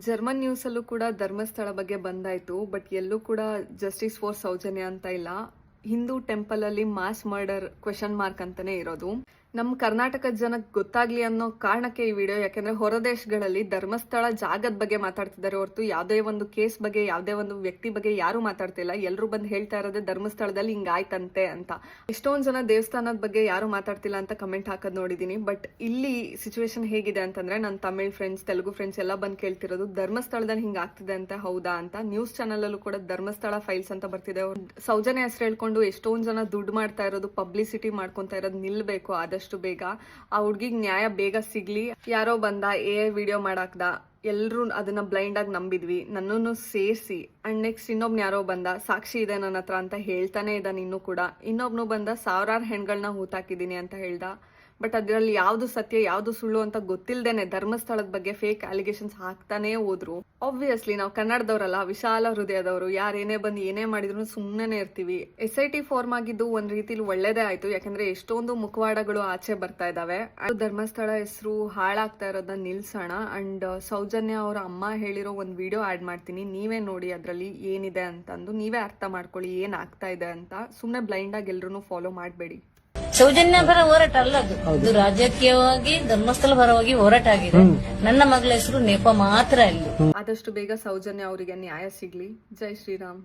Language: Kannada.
ಜರ್ಮನ್ ನ್ಯೂಸ್ ಅಲ್ಲೂ ಕೂಡ ಧರ್ಮಸ್ಥಳ ಬಗ್ಗೆ ಬಂದಾಯ್ತು. ಬಟ್ ಎಲ್ಲೂ ಕೂಡ ಜಸ್ಟಿಸ್ ಫಾರ್ ಸೌಜನ್ಯ ಅಂತ ಇಲ್ಲ. ಹಿಂದೂ ಟೆಂಪಲ್ ಅಲ್ಲಿ ಮಾಸ್ ಮರ್ಡರ್ ಕ್ವೆಶನ್ ಮಾರ್ಕ್ ಅಂತಾನೆ ಇರೋದು. ನಮ್ಮ ಕರ್ನಾಟಕದ ಜನಕ್ಕೆ ಗೊತ್ತಾಗ್ಲಿ ಅನ್ನೋ ಕಾರಣಕ್ಕೆ ಈ ವಿಡಿಯೋ. ಯಾಕೆಂದ್ರೆ ಹೊರ ದೇಶಗಳಲ್ಲಿ ಧರ್ಮಸ್ಥಳ ಜಾಗದ ಬಗ್ಗೆ ಮಾತಾಡ್ತಿದ್ದಾರೆ ಹೊರತು ಯಾವುದೇ ಒಂದು ಕೇಸ್ ಬಗ್ಗೆ, ಯಾವುದೇ ಒಂದು ವ್ಯಕ್ತಿ ಬಗ್ಗೆ ಯಾರು ಮಾತಾಡ್ತಿಲ್ಲ. ಎಲ್ಲರೂ ಬಂದು ಹೇಳ್ತಾ ಇರೋದೇ ಧರ್ಮಸ್ಥಳದಲ್ಲಿ ಹಿಂಗಾಯ್ತಂತೆ ಅಂತ. ಎಷ್ಟೊಂದು ಜನ ದೇವಸ್ಥಾನದ ಬಗ್ಗೆ ಯಾರು ಮಾತಾಡ್ತಿಲ್ಲ ಅಂತ ಕಮೆಂಟ್ ಹಾಕೋದು ನೋಡಿದೀನಿ. ಬಟ್ ಇಲ್ಲಿ ಸಿಚುವೇಶನ್ ಹೇಗಿದೆ ಅಂತಂದ್ರೆ, ನನ್ನ ತಮಿಳ್ ಫ್ರೆಂಡ್ಸ್, ತೆಲುಗು ಫ್ರೆಂಡ್ಸ್ ಎಲ್ಲ ಬಂದು ಕೇಳ್ತಿರೋದು ಧರ್ಮಸ್ಥಳದಲ್ಲಿ ಹಿಂಗಾಗ್ತಿದೆ ಅಂತ ಹೌದಾ ಅಂತ. ನ್ಯೂಸ್ ಚಾನಲ್ ಅಲ್ಲೂ ಕೂಡ ಧರ್ಮಸ್ಥಳ ಫೈಲ್ಸ್ ಅಂತ ಬರ್ತಿದೆ. ಸೌಜನ್ಯ ಹೆಸರು ಹೇಳ್ಕೊಂಡು ಎಷ್ಟೊಂದು ಜನ ದುಡ್ಡು ಮಾಡ್ತಾ ಇರೋದು, ಪಬ್ಲಿಸಿಟಿ ಮಾಡ್ಕೊಂತಾ ಇರೋದು ನಿಲ್ಬೇಕು ಆದಷ್ಟು ಬೇಗ. ಆ ಹುಡ್ಗಿಗ್ ನ್ಯಾಯ ಬೇಗ ಸಿಗ್ಲಿ. ಯಾರೋ ಬಂದ ವಿಡಿಯೋ ಮಾಡಾಕ್ದ, ಎಲ್ರು ಅದನ್ನ ಬ್ಲೈಂಡ್ ಆಗಿ ನಂಬಿದ್ವಿ, ನನ್ನನ್ನು ಸೇರಿಸಿ. ಅಂಡ್ ನೆಕ್ಸ್ಟ್ ಇನ್ನೊಬ್ನ ಯಾರೋ ಬಂದ, ಸಾಕ್ಷಿ ಇದೆ ನನ್ನ ಹತ್ರ ಅಂತ ಹೇಳ್ತಾನೆ ಇದ್ದಾನೆ. ಇನ್ನೂ ಕೂಡ ಇನ್ನೊಬ್ನು ಬಂದ, ಸಾವಿರಾರು ಹೆಣ್ಗಳನ್ನ ಹೂತಾಕಿದೀನಿ ಅಂತ ಹೇಳ್ದ. ಬಟ್ ಅದರಲ್ಲಿ ಯಾವ್ದು ಸತ್ಯ ಯಾವ್ದು ಸುಳ್ಳು ಅಂತ ಗೊತ್ತಿಲ್ದೇನೆ ಧರ್ಮಸ್ಥಳದ ಬಗ್ಗೆ ಫೇಕ್ ಅಲಿಗೇಷನ್ಸ್ ಹಾಕ್ತಾನೆ ಹೋದ್ರು. ಆಬ್ವಿಯಸ್ಲಿ ನಾವು ಕನ್ನಡದವರಲ್ಲ, ವಿಶಾಲ ಹೃದಯದವರು. ಯಾರೇನೇ ಬಂದು ಏನೇ ಮಾಡಿದ್ರು ಸುಮ್ಮನೆ ಇರ್ತೀವಿ. SIT ಫಾರ್ಮ್ ಆಗಿದ್ದು ಒಂದ್ ರೀತಿಲಿ ಒಳ್ಳೇದೇ ಆಯ್ತು. ಯಾಕಂದ್ರೆ ಎಷ್ಟೊಂದು ಮುಖವಾಡಗಳು ಆಚೆ ಬರ್ತಾ ಇದಾವೆ. ಧರ್ಮಸ್ಥಳ ಹೆಸರು ಹಾಳಾಗ್ತಾ ಇರೋದನ್ನ ನಿಲ್ಸೋಣ. ಅಂಡ್ ಸೌಜನ್ಯ ಅವರ ಅಮ್ಮ ಹೇಳಿರೋ ಒಂದ್ ವಿಡಿಯೋ ಆಡ್ ಮಾಡ್ತೀನಿ, ನೀವೇ ನೋಡಿ ಅದ್ರಲ್ಲಿ ಏನಿದೆ ಅಂತಂದು. ನೀವೇ ಅರ್ಥ ಮಾಡ್ಕೊಳ್ಳಿ ಏನ್ ಆಗ್ತಾ ಇದೆ ಅಂತ. ಸುಮ್ನೆ ಬ್ಲೈಂಡ್ ಆಗಿ ಎಲ್ರು ಫಾಲೋ ಮಾಡಬೇಡಿ. ಸೌಜನ್ಯ ಪರ ಹೋರಾಟ ಅಲ್ಲ ಅದು ರಾಜಕೀಯವಾಗಿ ಧರ್ಮಸ್ಥಳ ಪರವಾಗಿ ಹೋರಾಟ ಆಗಿದೆ. ನನ್ನ ಮಗಳ ಹೆಸರು ನೆಪ ಮಾತ್ರ ಅಲ್ಲಿ. ಆದಷ್ಟು ಬೇಗ ಸೌಜನ್ಯ ಅವರಿಗೆ ನ್ಯಾಯ ಸಿಗ್ಲಿ. ಜೈ ಶ್ರೀರಾಮ್.